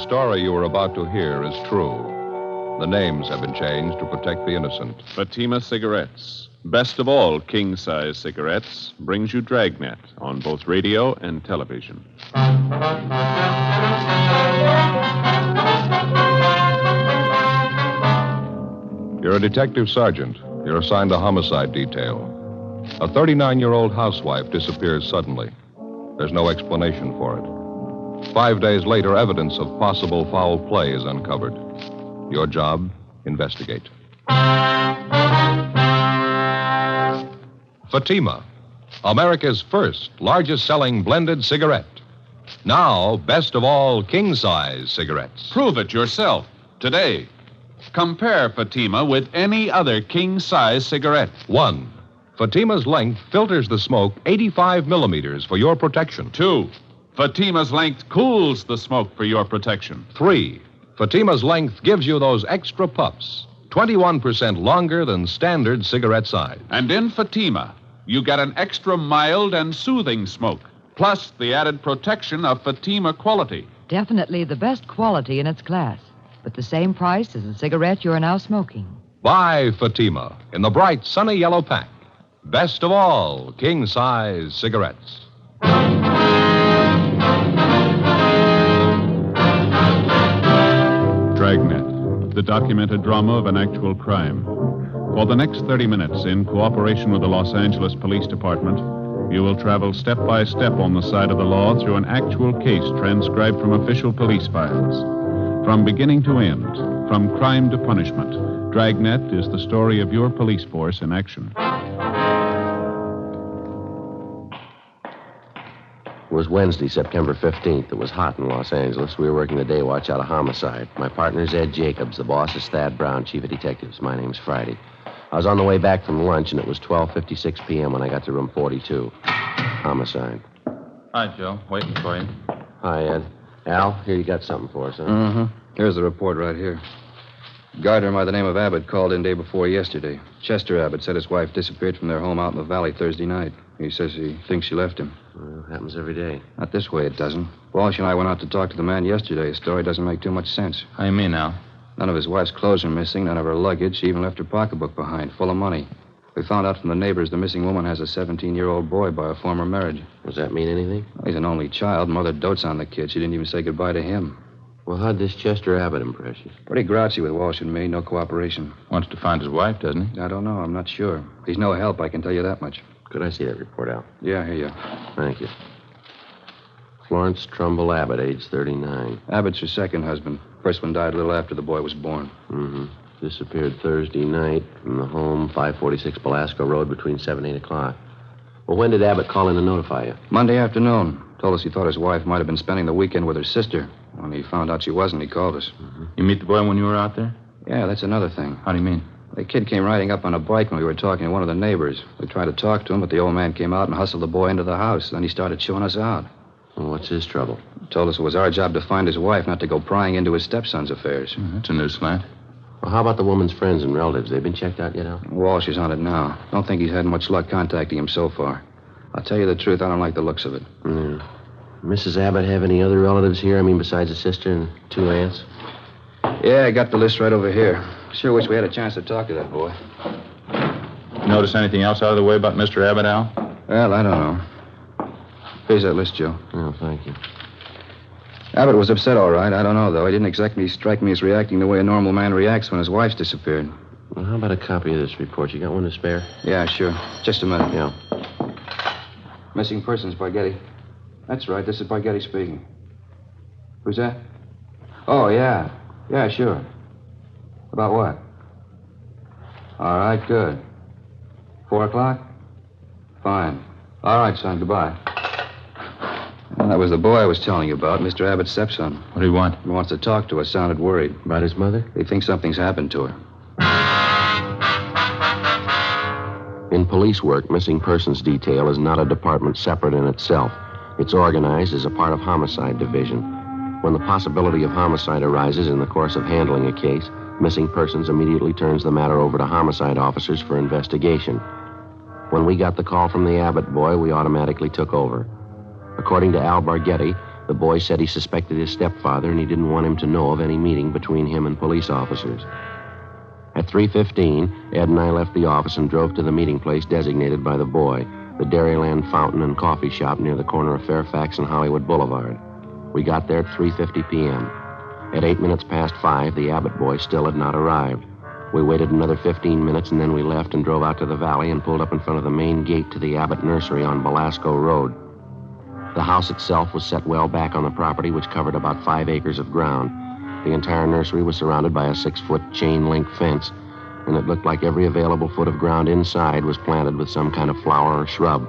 story you are about to hear is true. The names have been changed to protect the innocent. Fatima Cigarettes, best of all king-size cigarettes, brings you Dragnet on both radio and television. You're a detective sergeant. You're assigned a homicide detail. A 39-year-old housewife disappears suddenly. There's no explanation for it. 5 days later, evidence of possible foul play is uncovered. Your job, investigate. Fatima, America's first largest-selling blended cigarette. Now, best of all king-size cigarettes. Prove it yourself today. Compare Fatima with any other king-size cigarette. 1. Fatima's length filters the smoke 85 millimeters for your protection. 2. Fatima's length cools the smoke for your protection. 3. Fatima's length gives you those extra puffs, 21% longer than standard cigarette size. And in Fatima, you get an extra mild and soothing smoke, plus the added protection of Fatima quality. Definitely the best quality in its class, but the same price as the cigarette you're now smoking. Buy Fatima in the bright, sunny yellow pack. Best of all king-size cigarettes. Dragnet, the documented drama of an actual crime. For the next 30 minutes, in cooperation with the Los Angeles Police Department, you will travel step by step on the side of the law through an actual case transcribed from official police files. From beginning to end, from crime to punishment, Dragnet is the story of your police force in action. It was Wednesday, September 15th. It was hot in Los Angeles. We were working the day watch out of homicide. My partner's Ed Jacobs. The boss is Thad Brown, chief of detectives. My name's Friday. I was on the way back from lunch, and it was 12:56 p.m. when I got to room 42. Homicide. Hi, Joe. Waiting for you. Hi, Ed. Al, here you got something for us, huh? Mm-hmm. Here's the report right here. Gardener by the name of Abbott called in day before yesterday. Chester Abbott said his wife disappeared from their home out in the valley Thursday night. He says he thinks she left him. Well, happens every day. Not this way, it doesn't. Walsh and I went out to talk to the man yesterday. His story doesn't make too much sense. How you mean now? None of his wife's clothes are missing, none of her luggage. She even left her pocketbook behind, full of money. We found out from the neighbors the missing woman has a 17-year-old boy by a former marriage. Does that mean anything? Well, he's an only child. Mother dotes on the kid. She didn't even say goodbye to him. Well, how'd this Chester Abbott impress you? Pretty grouchy with Walsh and me. No cooperation. Wants to find his wife, doesn't he? I don't know. I'm not sure. He's no help, I can tell you that much. Could I see that report, Al? Yeah, here you. Thank you. Florence Trumbull Abbott, age 39. Abbott's her second husband. First one died a little after the boy was born. Mm-hmm. Disappeared Thursday night from the home, 546 Belasco Road, between 7 and 8 o'clock. Well, when did Abbott call in to notify you? Monday afternoon. Told us he thought his wife might have been spending the weekend with her sister. When he found out she wasn't, he called us. Mm-hmm. You meet the boy when you were out there? Yeah, that's another thing. How do you mean? The kid came riding up on a bike when we were talking to one of the neighbors. We tried to talk to him, but the old man came out and hustled the boy into the house. Then he started chewing us out. Well, what's his trouble? Told us it was our job to find his wife, not to go prying into his stepson's affairs. That's a new slant. Well, how about the woman's friends and relatives? They've been checked out yet, Al? Walsh is on it now. Don't think he's had much luck contacting him so far. I'll tell you the truth, I don't like the looks of it. Yeah. Mrs. Abbott have any other relatives here? I mean, besides a sister and 2 aunts? Yeah, I got the list right over here. Sure wish we had a chance to talk to that boy. Notice anything else out of the way about Mr. Abbott, Al? Well, I don't know. Here's that list, Joe. Oh, thank you. Abbott was upset, all right. I don't know, though. He didn't exactly strike me as reacting the way a normal man reacts when his wife's disappeared. Well, how about a copy of this report? You got one to spare? Yeah, sure. Just a minute. Yeah. Missing persons, Barghetti. That's right. This is Barghetti speaking. Who's that? Oh, yeah. Yeah, sure. About what? All right, good. 4 o'clock? Fine. All right, son. Goodbye. Well, that was the boy I was telling you about, Mr. Abbott's stepson. What do you want? He wants to talk to us. Sounded worried. About his mother? He thinks something's happened to her. In police work, missing persons detail is not a department separate in itself. It's organized as a part of homicide division. When the possibility of homicide arises in the course of handling a case, missing persons immediately turns the matter over to homicide officers for investigation. When we got the call from the Abbott boy, we automatically took over. According to Al Barghetti, The boy said he suspected his stepfather and he didn't want him to know of any meeting between him and police officers. At 3:15, Ed and I left the office and drove to the meeting place designated by the boy, the Dairyland Fountain and Coffee Shop near the corner of Fairfax and Hollywood Boulevard. We got there at 3:50 p.m. At 8 minutes past 5, the Abbott boy still had not arrived. We waited another 15 minutes, and then we left and drove out to the valley and pulled up in front of the main gate to the Abbott nursery on Belasco Road. The house itself was set well back on the property, which covered about 5 acres of ground. The entire nursery was surrounded by a 6-foot chain-link fence, and it looked like every available foot of ground inside was planted with some kind of flower or shrub.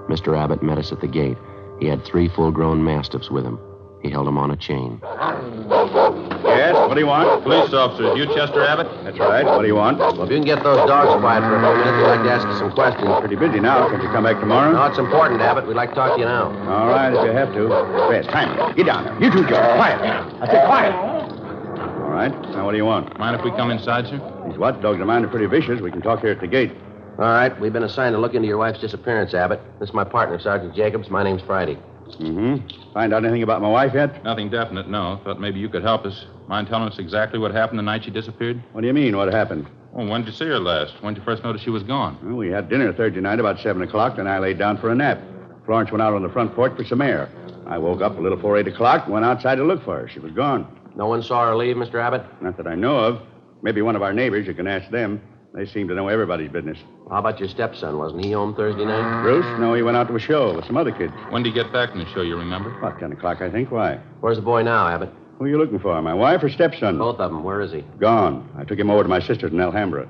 Mr. Abbott met us at the gate. He had 3 full-grown mastiffs with him. He held them on a chain. Yes, what do you want? Police officers, you Chester Abbott? That's right. What do you want? Well, if you can get those dogs quiet for a few minutes, we'd like to ask you some questions. Pretty busy now. Can't you come back tomorrow? No, it's important, Abbott. We'd like to talk to you now. All right, if you have to. Fast, time. Get down there. You two, Joe. Quiet. I said quiet. All right. Now, what do you want? Mind if we come inside, sir? These what? Dogs of mine are pretty vicious. We can talk here at the gate. All right. We've been assigned to look into your wife's disappearance, Abbott. This is my partner, Sergeant Jacobs. My name's Friday. Mm-hmm. Find out anything about my wife yet? Nothing definite, no. Thought maybe you could help us. Mind telling us exactly what happened the night she disappeared? What do you mean, what happened? Oh, when did you see her last? When did you first notice she was gone? Well, we had dinner Thursday night about 7 o'clock, then I laid down for a nap. Florence went out on the front porch for some air. I woke up a little before 8 o'clock and went outside to look for her. She was gone. No one saw her leave, Mr. Abbott? Not that I know of. Maybe one of our neighbors. You can ask them. They seem to know everybody's business. How about your stepson? Wasn't he home Thursday night? Bruce? No, he went out to a show with some other kids. When did he get back from the show, you remember? About 10 o'clock, I think. Why? Where's the boy now, Abbott? Who are you looking for, my wife or stepson? Both of them. Where is he? Gone. I took him over to my sister's in Alhambra.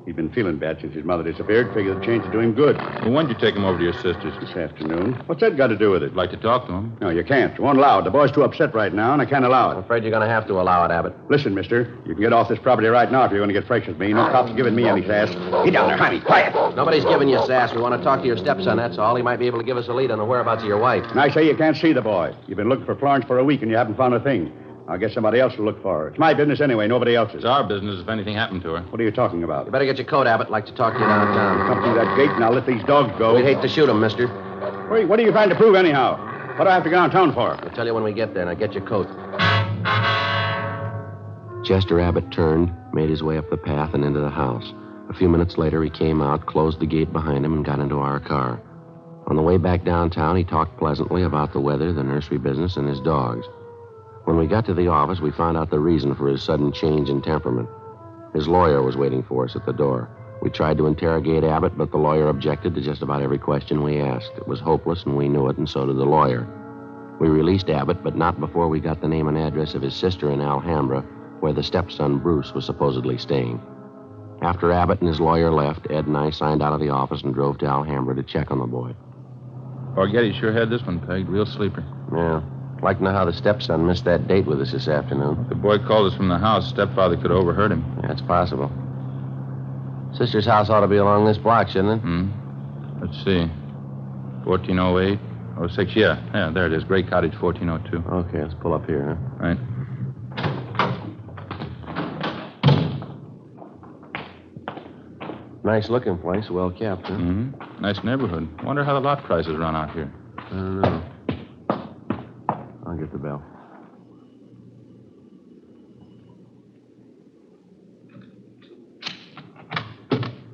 He'd been feeling bad since his mother disappeared. Figured the change would do him good. Well, when did you take him over to your sister's? This afternoon. What's that got to do with it? I'd like to talk to him. No, you can't. You won't allow it. The boy's too upset right now, and I can't allow I'm it. afraid you're going to have to allow it, Abbott. Listen, mister, you can get off this property right now if you're going to get fresh with me. No cops giving me any sass. Get down there, honey. Quiet. Nobody's giving you sass. We want to talk to your stepson, that's all. He might be able to give us a lead on the whereabouts of your wife. And I say you can't see the boy. You've been looking for Florence for a week, and you haven't found a thing. I'll get somebody else to look for her. It's my business anyway, nobody else's. It's our business if anything happened to her. What are you talking about? You better get your coat, Abbott. I'd like to talk to you downtown. Come through that gate, and I'll let these dogs go. We'd hate to shoot him, mister. What are you trying to prove, anyhow? What do I have to go downtown for? I'll tell you when we get there. Now get your coat. Chester Abbott turned, made his way up the path and into the house. A few minutes later, he came out, closed the gate behind him, and got into our car. On the way back downtown, he talked pleasantly about the weather, the nursery business, and his dogs. When we got to the office, we found out the reason for his sudden change in temperament. His lawyer was waiting for us at the door. We tried to interrogate Abbott, but the lawyer objected to just about every question we asked. It was hopeless, and we knew it, and so did the lawyer. We released Abbott, but not before we got the name and address of his sister in Alhambra, where the stepson, Bruce, was supposedly staying. After Abbott and his lawyer left, Ed and I signed out of the office and drove to Alhambra to check on the boy. Forget he sure had this one pegged. Real sleeper. Yeah. I'd like to know how the stepson missed that date with us this afternoon. The boy called us from the house. Stepfather could have overheard him. That's possible. Sister's house ought to be along this block, shouldn't it? Let's see. 1408. 06, yeah. Yeah, there it is. Gray Cottage, 1402. Okay, let's pull up here, huh? Right. Nice looking place, well kept, huh? Mm-hmm. Nice neighborhood. Wonder how the lot prices run out here. I don't know. I'll get the bell.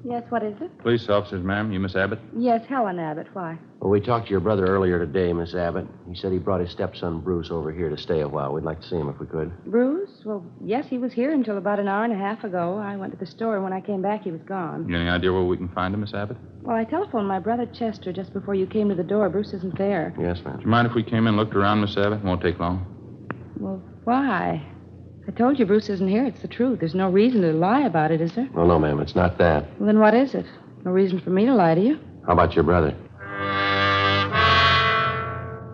Yes, what is it? Police officers, ma'am. You Miss Abbott? Yes, Helen Abbott. Why? Well, we talked to your brother earlier today, Miss Abbott. He said he brought his stepson, Bruce, over here to stay a while. We'd like to see him if we could. Bruce? Well, yes, he was here until about an hour and a half ago. I went to the store, and when I came back, he was gone. You any idea where we can find him, Miss Abbott? Well, I telephoned my brother Chester just before you came to the door. Bruce isn't there. Yes, ma'am. Do you mind if we came in and looked around, Miss Abbott? Won't take long. Well, why? I told you Bruce isn't here. It's the truth. There's no reason to lie about it, is there? Well, no, ma'am. It's not that. Well, then what is it? No reason for me to lie to you. How about your brother?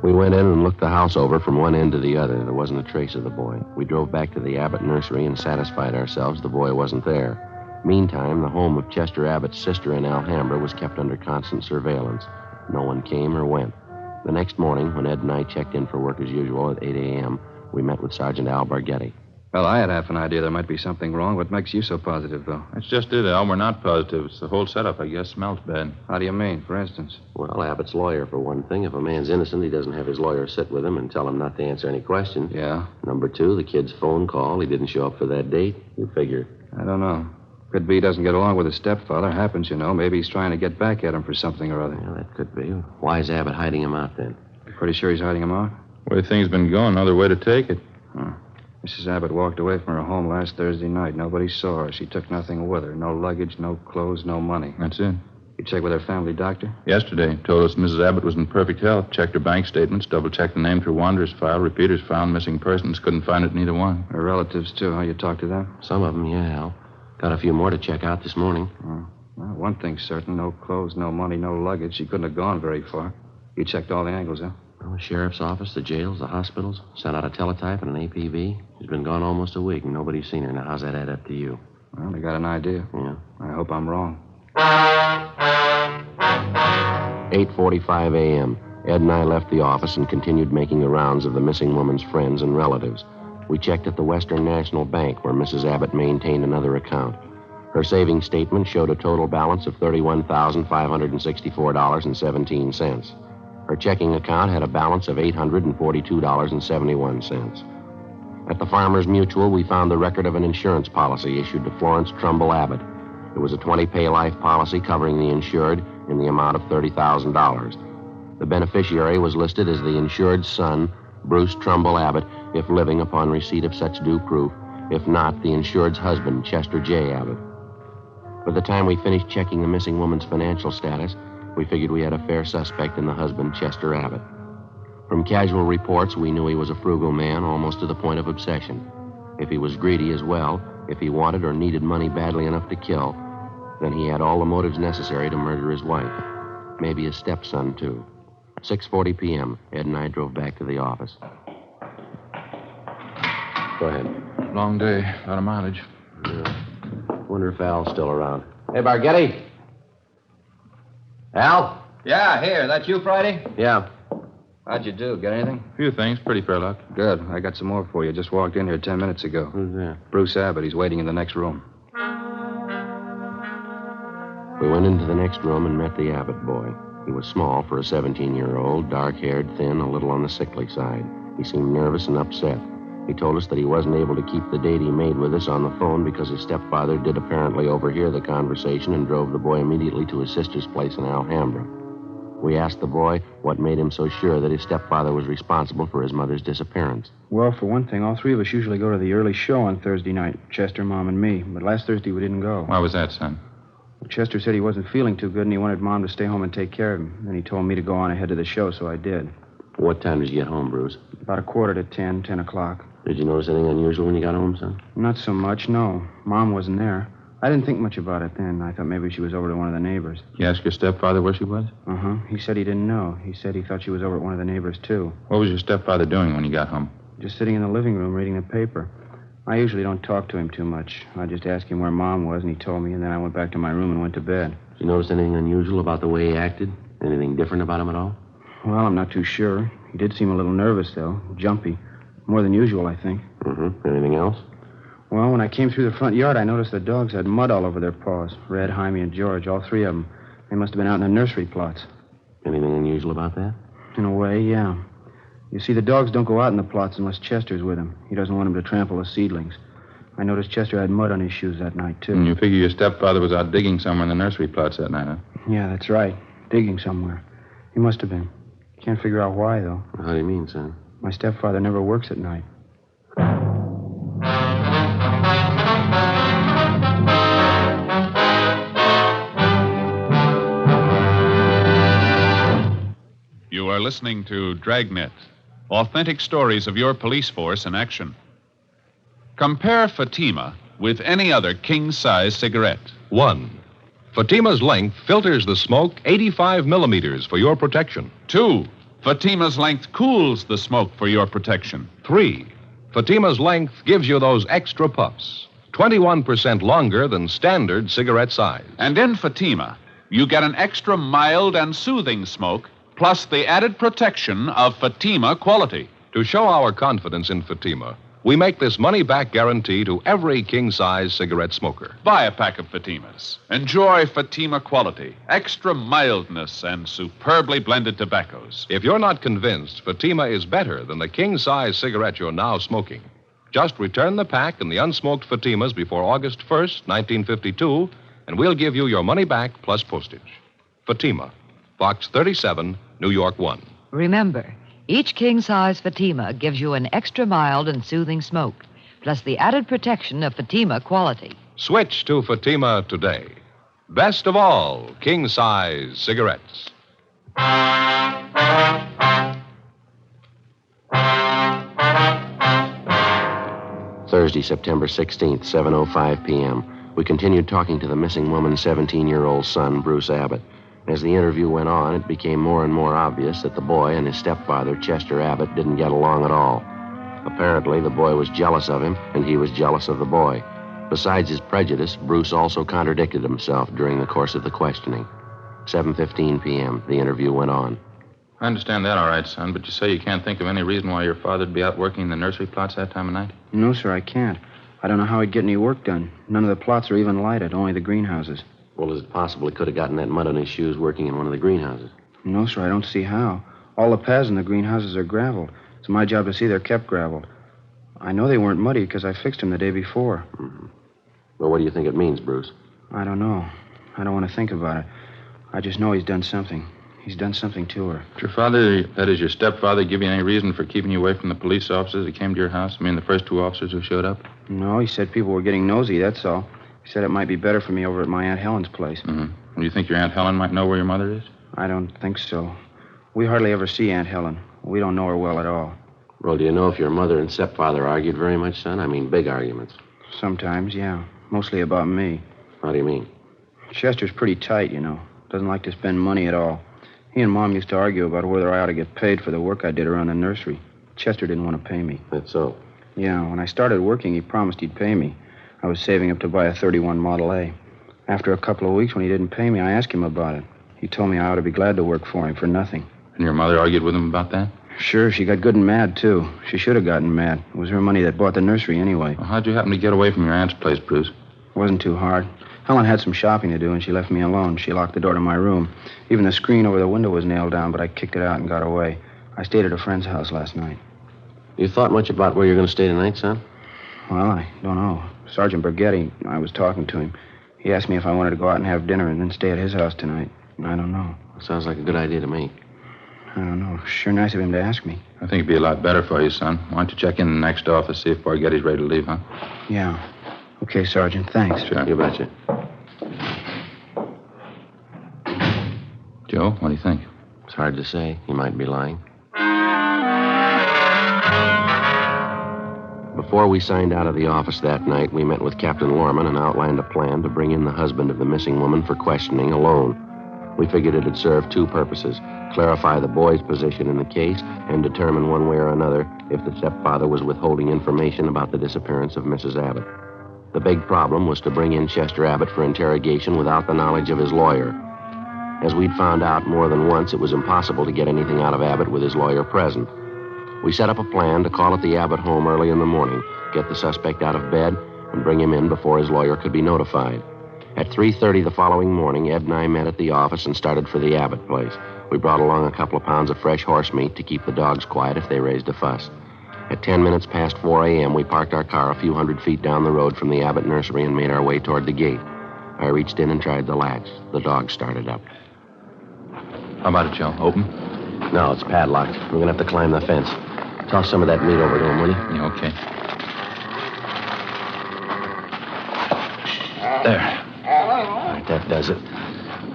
We went in and looked the house over from one end to the other. There wasn't a trace of the boy. We drove back to the Abbott nursery and satisfied ourselves the boy wasn't there. Meantime, the home of Chester Abbott's sister in Alhambra was kept under constant surveillance. No one came or went. The next morning, when Ed and I checked in for work as usual at 8 a.m., we met with Sergeant Al Barghetti. Well, I had half an idea there might be something wrong. What makes you so positive, though? That's just it, Al. We're not positive. It's the whole setup, I guess, smells bad. How do you mean, for instance? Well, Abbott's lawyer, for one thing. If a man's innocent, he doesn't have his lawyer sit with him and tell him not to answer any questions. Yeah? Number two, the kid's phone call. He didn't show up for that date. You figure. I don't know. Could be he doesn't get along with his stepfather. Happens, you know. Maybe he's trying to get back at him for something or other. Yeah, that could be. Why is Abbott hiding him out then? You pretty sure he's hiding him out? The way things been going, no other way to take it. Mrs. Abbott walked away from her home last Thursday night. Nobody saw her. She took nothing with her. No luggage, no clothes, no money. That's it. You checked with her family doctor? Yesterday, told us Mrs. Abbott was in perfect health. Checked her bank statements, double-checked the name through Wanderer's file, repeaters found, missing persons. Couldn't find it in either one. Her relatives, too. How you talked to them? Some of them, yeah, Al. Got a few more to check out this morning. Well, one thing's certain. No clothes, no money, no luggage. She couldn't have gone very far. You checked all the angles, huh? Well, the sheriff's office, the jails, the hospitals. Sent out a teletype and an APB. She's been gone almost a week, and nobody's seen her. Now, how's that add up to you? Well, they got an idea. Yeah. I hope I'm wrong. 8:45 a.m. Ed and I left the office and continued making the rounds of the missing woman's friends and relatives. We checked at the Western National Bank, where Mrs. Abbott maintained another account. Her savings statement showed a total balance of $31,564.17. Her checking account had a balance of $842.71. At the Farmers Mutual, we found the record of an insurance policy issued to Florence Trumbull Abbott. It was a 20-pay life policy covering the insured in the amount of $30,000. The beneficiary was listed as the insured's son, Bruce Trumbull Abbott, if living upon receipt of such due proof. If not, the insured's husband, Chester J. Abbott. By the time we finished checking the missing woman's financial status, we figured we had a fair suspect in the husband, Chester Abbott. From casual reports, we knew he was a frugal man, almost to the point of obsession. If he was greedy as well, if he wanted or needed money badly enough to kill, then he had all the motives necessary to murder his wife. Maybe his stepson, too. 6:40 p.m., Ed and I drove back to the office. Go ahead. Long day, a lot of mileage. Wonder if Al's still around. Hey, Bargetti. Al? Yeah, here. That you, Friday? Yeah. How'd you do? Get anything? A few things, pretty fair luck. Good. I got some more for you. Just walked in here 10 minutes ago. Who's that? Bruce Abbott. He's waiting in the next room. We went into the next room and met the Abbott boy. He was small for a 17-year-old, dark-haired, thin, a little on the sickly side. He seemed nervous and upset. He told us that he wasn't able to keep the date he made with us on the phone because his stepfather did apparently overhear the conversation and drove the boy immediately to his sister's place in Alhambra. We asked the boy what made him so sure that his stepfather was responsible for his mother's disappearance. Well, for one thing, all three of us usually go to the early show on Thursday night, Chester, Mom, and me. But last Thursday we didn't go. Why was that, son? Chester said he wasn't feeling too good and he wanted Mom to stay home and take care of him. Then he told me to go on ahead to the show, so I did. What time did you get home, Bruce? About 10:15, 10 o'clock. Did you notice anything unusual when you got home, son? Not so much, no. Mom wasn't there. I didn't think much about it then. I thought maybe she was over to one of the neighbors. You asked your stepfather where she was? Uh-huh. He said he didn't know. He said he thought she was over at one of the neighbors, too. What was your stepfather doing when you got home? Just sitting in the living room reading the paper. I usually don't talk to him too much. I just asked him where Mom was, and he told me, and then I went back to my room and went to bed. Did you notice anything unusual about the way he acted? Anything different about him at all? Well, I'm not too sure. He did seem a little nervous, though. Jumpy. More than usual, I think. Mm-hmm. Anything else? Well, when I came through the front yard, I noticed the dogs had mud all over their paws. Red, Jaime, and George, all three of them. They must have been out in the nursery plots. Anything unusual about that? In a way, yeah. You see, the dogs don't go out in the plots unless Chester's with them. He doesn't want them to trample the seedlings. I noticed Chester had mud on his shoes that night, too. And you figure your stepfather was out digging somewhere in the nursery plots that night, huh? Yeah, that's right. Digging somewhere. He must have been. Can't figure out why, though. How do you mean, son? My stepfather never works at night. You are listening to Dragnet, authentic stories of your police force in action. Compare Fatima with any other king-size cigarette. 1. Fatima's length filters the smoke 85 millimeters for your protection. 2. Fatima's length cools the smoke for your protection. 3. Fatima's length gives you those extra puffs, 21% longer than standard cigarette size. And in Fatima, you get an extra mild and soothing smoke, plus the added protection of Fatima quality. To show our confidence in Fatima, We make this money-back guarantee to every king-size cigarette smoker. Buy a pack of Fatimas. Enjoy Fatima quality, extra mildness, and superbly blended tobaccos. If you're not convinced Fatima is better than the king-size cigarette you're now smoking, just return the pack and the unsmoked Fatimas before August 1st, 1952, and we'll give you your money back plus postage. Fatima, Box 37, New York 1. Remember, each king-size Fatima gives you an extra mild and soothing smoke, plus the added protection of Fatima quality. Switch to Fatima today. Best of all, king-size cigarettes. Thursday, September 16th, 7:05 p.m. We continued talking to the missing woman's 17-year-old son, Bruce Abbott. As the interview went on, it became more and more obvious that the boy and his stepfather, Chester Abbott, didn't get along at all. Apparently, the boy was jealous of him, and he was jealous of the boy. Besides his prejudice, Bruce also contradicted himself during the course of the questioning. 7:15 p.m., the interview went on. I understand that all right, son, but you say you can't think of any reason why your father'd be out working in the nursery plots that time of night? No, sir, I can't. I don't know how he'd get any work done. None of the plots are even lighted, only the greenhouses. Well, is it possible he could have gotten that mud on his shoes working in one of the greenhouses? No, sir, I don't see how. All the paths in the greenhouses are graveled. It's my job to see they're kept graveled. I know they weren't muddy because I fixed them the day before. Mm-hmm. Well, what do you think it means, Bruce? I don't know. I don't want to think about it. I just know he's done something. He's done something to her. Did your father, that is your stepfather, give you any reason for keeping you away from the police officers that came to your house? I mean, the first two officers who showed up? No, he said people were getting nosy, that's all. He said it might be better for me over at my Aunt Helen's place. Mm-hmm. Do you think your Aunt Helen might know where your mother is? I don't think so. We hardly ever see Aunt Helen. We don't know her well at all. Well, do you know if your mother and stepfather argued very much, son? I mean, big arguments. Sometimes, yeah. Mostly about me. How do you mean? Chester's pretty tight, you know. Doesn't like to spend money at all. He and Mom used to argue about whether I ought to get paid for the work I did around the nursery. Chester didn't want to pay me. That's so? Yeah, when I started working, he promised he'd pay me. I was saving up to buy a 31 Model A. After a couple of weeks, when he didn't pay me, I asked him about it. He told me I ought to be glad to work for him for nothing. And your mother argued with him about that? Sure, she got good and mad, too. She should have gotten mad. It was her money that bought the nursery anyway. Well, how'd you happen to get away from your aunt's place, Bruce? It wasn't too hard. Helen had some shopping to do, and she left me alone. She locked the door to my room. Even the screen over the window was nailed down, but I kicked it out and got away. I stayed at a friend's house last night. You thought much about where you're going to stay tonight, son? Well, I don't know. Sergeant Borghetti, I was talking to him. He asked me if I wanted to go out and have dinner and then stay at his house tonight. I don't know. Sounds like a good idea to me. I don't know. Sure nice of him to ask me. I think it'd be a lot better for you, son. Why don't you check in the next office, see if Borghetti's ready to leave, huh? Yeah. Okay, Sergeant. Thanks. Sure. You betcha. Joe, what do you think? It's hard to say. He might be lying. Before we signed out of the office that night, we met with Captain Lorman and outlined a plan to bring in the husband of the missing woman for questioning alone. We figured it'd serve two purposes: clarify the boy's position in the case and determine one way or another if the stepfather was withholding information about the disappearance of Mrs. Abbott. The big problem was to bring in Chester Abbott for interrogation without the knowledge of his lawyer. As we'd found out more than once, it was impossible to get anything out of Abbott with his lawyer present. We set up a plan to call at the Abbott home early in the morning, get the suspect out of bed, and bring him in before his lawyer could be notified. At 3:30 the following morning, Ed and I met at the office and started for the Abbott place. We brought along a couple of pounds of fresh horse meat to keep the dogs quiet if they raised a fuss. At 10 minutes past 4 a.m., we parked our car a few hundred feet down the road from the Abbott nursery and made our way toward the gate. I reached in and tried the latch. The dogs started up. How about it, Joe? Open? No, it's padlocked. We're going to have to climb the fence. Toss some of that meat over to him, will you? Yeah, okay. There. All right, that does it.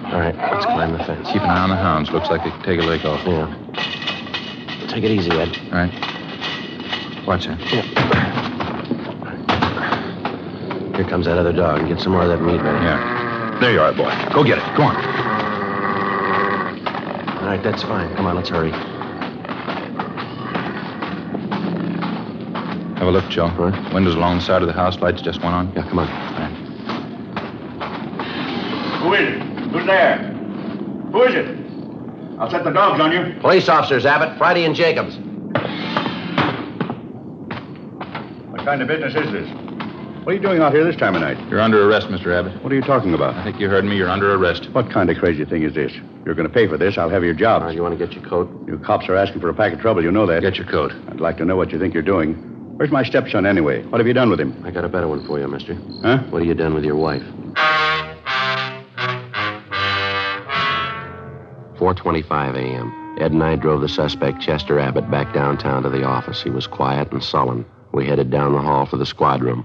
All right, let's climb the fence. Keep an eye on the hounds. Looks like they could take a leg off. Yeah. Take it easy, Ed. All right. Watch that. Yeah. Here comes that other dog. Get some more of that meat ready. Yeah. There you are, boy. Go get it. Go on. All right, that's fine. Come on, let's hurry. Have a look, Joe. Huh? Windows along the side of the house. Lights just went on. Yeah, come on. All right. Who is it? Who's there? Who is it? I'll set the dogs on you. Police officers, Abbott. Friday and Jacobs. kind of business is this? What are you doing out here this time of night? You're under arrest, Mr. Abbott. What are you talking about? I think you heard me. You're under arrest. What kind of crazy thing is this? You're going to pay for this. I'll have your job. You want to get your coat? You cops are asking for a pack of trouble. You know that. Get your coat. I'd like to know what you think you're doing. Where's my stepson, anyway? What have you done with him? I got a better one for you, mister. Huh? What have you done with your wife? 4:25 a.m. Ed and I drove the suspect, Chester Abbott, back downtown to the office. He was quiet and sullen. We headed down the hall for the squad room.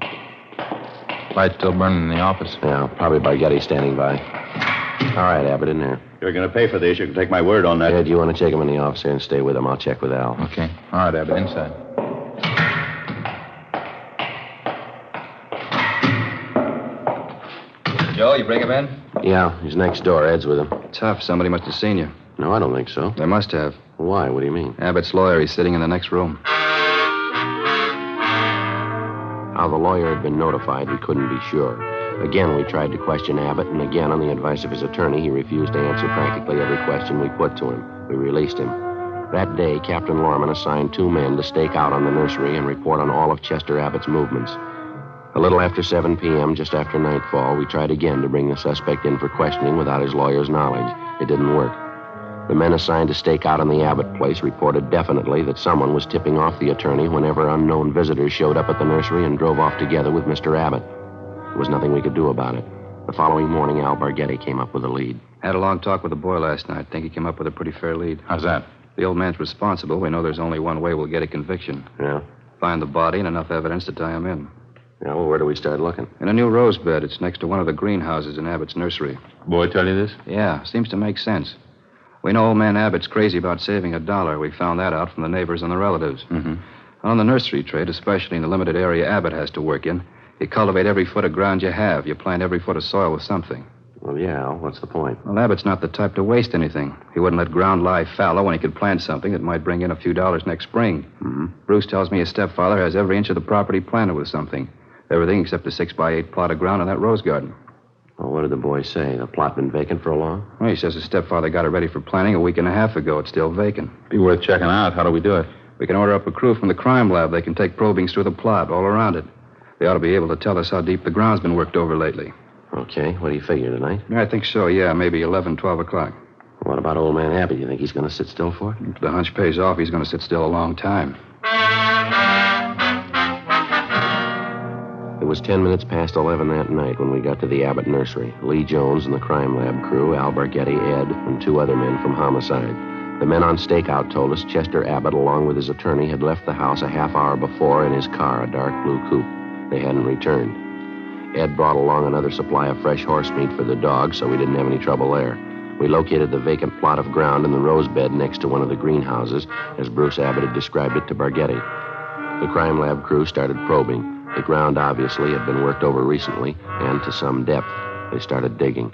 Light still burning in the office. Yeah, probably Bargetti standing by. All right, Abbott, in there. You're going to pay for this. You can take my word on that. Ed, you want to take him in the office here and stay with him? I'll check with Al. Okay. All right, Abbott, inside. Joe, you bring him in? Yeah, he's next door. Ed's with him. Tough. Somebody must have seen you. No, I don't think so. They must have. Why? What do you mean? Abbott's lawyer. He's sitting in the next room. How the lawyer had been notified, we couldn't be sure. Again, we tried to question Abbott, and again, on the advice of his attorney, he refused to answer practically every question we put to him. We released him. That day, Captain Lorman assigned 2 men to stake out on the nursery and report on all of Chester Abbott's movements. A little after 7 p.m., just after nightfall, we tried again to bring the suspect in for questioning without his lawyer's knowledge. It didn't work. The men assigned to stake out on the Abbott place reported definitely that someone was tipping off the attorney whenever unknown visitors showed up at the nursery and drove off together with Mr. Abbott. There was nothing we could do about it. The following morning, Al Bargetti came up with a lead. Had a long talk with the boy last night. Think he came up with a pretty fair lead. How's that? The old man's responsible. We know there's only one way we'll get a conviction. Yeah? Find the body and enough evidence to tie him in. Yeah, well, where do we start looking? In a new rose bed. It's next to one of the greenhouses in Abbott's nursery. Boy tell you this? Yeah, seems to make sense. We know old man Abbott's crazy about saving $1. We found that out from the neighbors and the relatives. Mm-hmm. On the nursery trade, especially in the limited area Abbott has to work in, you cultivate every foot of ground you have. You plant every foot of soil with something. Well, yeah, Al, what's the point? Well, Abbott's not the type to waste anything. He wouldn't let ground lie fallow when he could plant something that might bring in a few dollars next spring. Mm-hmm. Bruce tells me his stepfather has every inch of the property planted with something. Everything except a 6x8 plot of ground in that rose garden. Well, what did the boy say? The plot been vacant for a long? Well, he says his stepfather got it ready for planting a week and a half ago. It's still vacant. Be worth checking out. How do we do it? We can order up a crew from the crime lab. They can take probings through the plot, all around it. They ought to be able to tell us how deep the ground's been worked over lately. Okay, what do you figure, tonight? I think so, yeah. Maybe 11, 12 o'clock. What about old man Abbott? You think he's going to sit still for it? If the hunch pays off, he's going to sit still a long time. It was 10 minutes past 11 that night when we got to the Abbott nursery. Lee Jones and the crime lab crew, Al Bargetti, Ed, and 2 other men from homicide. The men on stakeout told us Chester Abbott, along with his attorney, had left the house a half hour before in his car, a dark blue coupe. They hadn't returned. Ed brought along another supply of fresh horse meat for the dog, so we didn't have any trouble there. We located the vacant plot of ground in the rose bed next to one of the greenhouses, as Bruce Abbott had described it to Bargetti. The crime lab crew started probing. The ground obviously had been worked over recently, and to some depth. They started digging.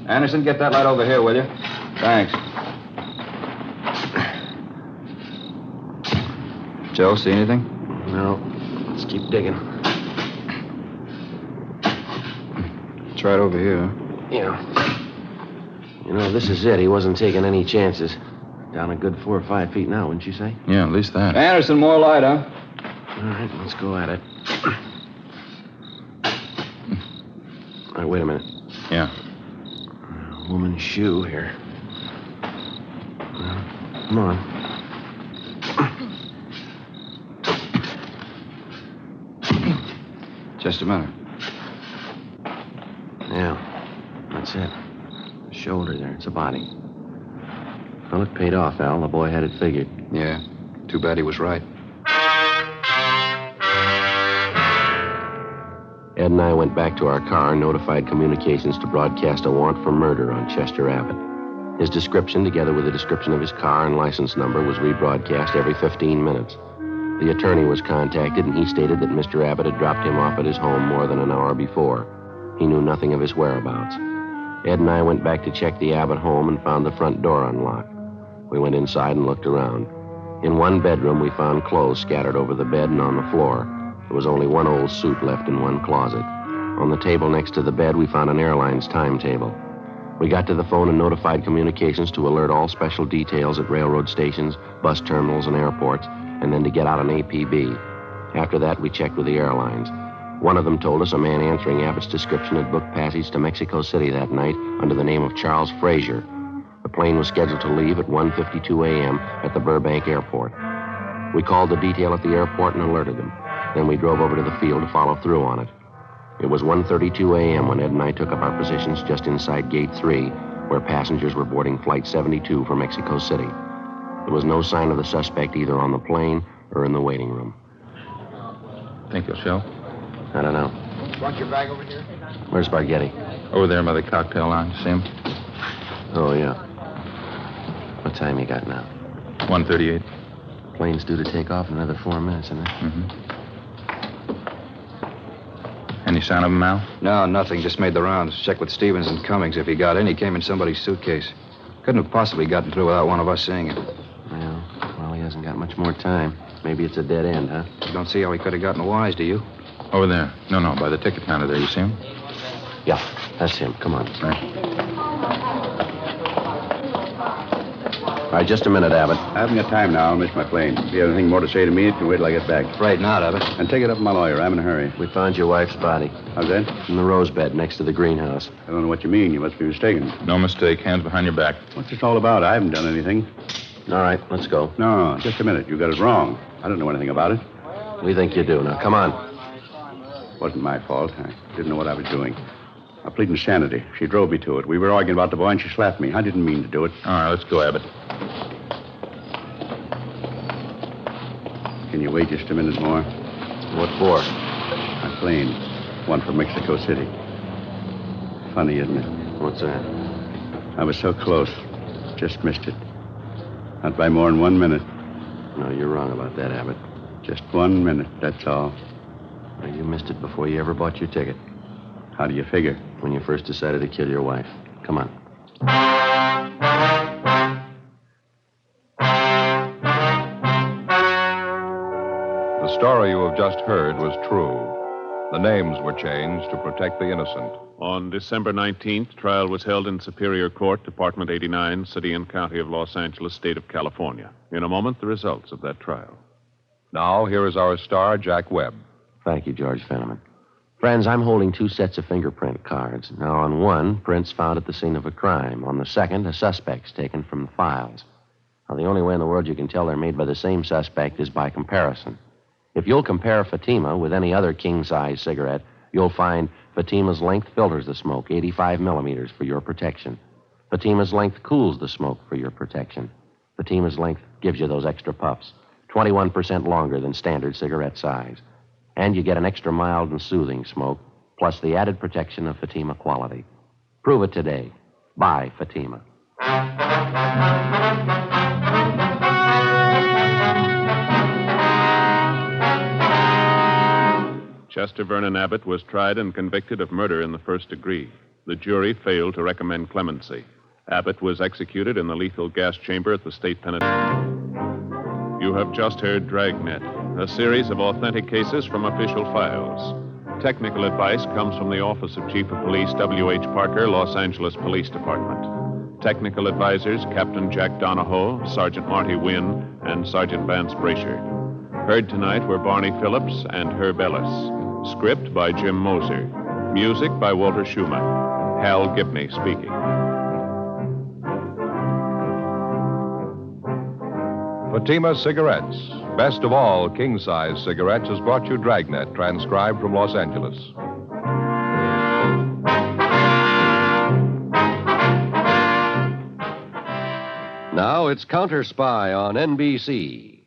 Anderson, get that light over here, will you? Thanks. Joe, see anything? No. Let's keep digging. Try it over here. Yeah. You know, this is it. He wasn't taking any chances. Down a good 4 or 5 feet now, wouldn't you say? Yeah, at least that. Anderson, more light, huh? All right, let's go at it. All right, wait a minute. Yeah. Woman's shoe here. Come on. Just a minute. Yeah, that's it. The shoulder there. It's a body. Well, it paid off, Al. The boy had it figured. Yeah. Too bad he was right. Ed and I went back to our car and notified communications to broadcast a warrant for murder on Chester Abbott. His description, together with a description of his car and license number, was rebroadcast every 15 minutes. The attorney was contacted, and he stated that Mr. Abbott had dropped him off at his home more than an hour before. He knew nothing of his whereabouts. Ed and I went back to check the Abbott home and found the front door unlocked. We went inside and looked around. In one bedroom, we found clothes scattered over the bed and on the floor. There was only one old suit left in one closet. On the table next to the bed, we found an airline's timetable. We got to the phone and notified communications to alert all special details at railroad stations, bus terminals, and airports, and then to get out an APB. After that, we checked with the airlines. One of them told us a man answering Abbott's description had booked passage to Mexico City that night under the name of Charles Frazier. The plane was scheduled to leave at 1:52 a.m. at the Burbank Airport. We called the detail at the airport and alerted them. Then we drove over to the field to follow through on it. It was 1:32 a.m. when Ed and I took up our positions just inside Gate 3, where passengers were boarding Flight 72 for Mexico City. There was no sign of the suspect either on the plane or in the waiting room. Think he'll show? I don't know. Want your bag over here? Where's Spaghetti? Over there by the cocktail lounge. See him? Oh, yeah. What time you got now? 1:38. Plane's due to take off in another 4 minutes, isn't it? Mm-hmm. Any sign of him, Al? No, nothing. Just made the rounds. Checked with Stevens and Cummings. If he got in, he came in somebody's suitcase. Couldn't have possibly gotten through without one of us seeing it. Well, he hasn't got much more time. Maybe it's a dead end, huh? You don't see how he could have gotten wise, do you? Over there. No, by the ticket counter there. You see him? Yeah, that's him. Come on. Right. All right, just a minute, Abbott. I haven't got time now. I'll miss my plane. If you have anything more to say to me, it can wait till I get back. Afraid not, Abbott. And take it up with my lawyer. I'm in a hurry. We found your wife's body How's that? in the rose bed next to the greenhouse. I don't know what you mean. You must be mistaken. No mistake. Hands behind your back. What's this all about? I haven't done anything. All right, let's go. No, just a minute. You got it wrong. I don't know anything about it. We think you do. Now, come on. Wasn't my fault. I didn't know what I was doing. I plead insanity. She drove me to it. We were arguing about the boy, and she slapped me. I didn't mean to do it. All right, let's go, Abbott. Can you wait just a minute more? What for? My plane. One for Mexico City. Funny, isn't it? What's that? I was so close. Just missed it. Not by more than 1 minute. No, you're wrong about that, Abbott. Just 1 minute, that's all. Well, you missed it before you ever bought your ticket. How do you figure? When you first decided to kill your wife. Come on. The story you have just heard was true. The names were changed to protect the innocent. On December 19th, trial was held in Superior Court, Department 89, City and County of Los Angeles, State of California. In a moment, the results of that trial. Now, here is our star, Jack Webb. Thank you, George Fenneman. Friends, I'm holding 2 sets of fingerprint cards. Now, on one, prints found at the scene of a crime. On the second, a suspect's taken from the files. Now, the only way in the world you can tell they're made by the same suspect is by comparison. If you'll compare Fatima with any other king-size cigarette, you'll find Fatima's length filters the smoke 85 millimeters for your protection. Fatima's length cools the smoke for your protection. Fatima's length gives you those extra puffs, 21% longer than standard cigarette size. And you get an extra mild and soothing smoke, plus the added protection of Fatima quality. Prove it today. Buy Fatima. Chester Vernon Abbott was tried and convicted of murder in the first degree. The jury failed to recommend clemency. Abbott was executed in the lethal gas chamber at the state penitentiary. You have just heard Dragnet, a series of authentic cases from official files. Technical advice comes from the Office of Chief of Police W.H. Parker, Los Angeles Police Department. Technical advisors Captain Jack Donahoe, Sergeant Marty Wynn, and Sergeant Vance Brasher. Heard tonight were Barney Phillips and Herb Ellis. Script by Jim Moser. Music by Walter Schumann. Hal Gibney speaking. Fatima Cigarettes. Best of all king-size cigarettes has brought you Dragnet, transcribed from Los Angeles. Now it's Counter Spy on NBC.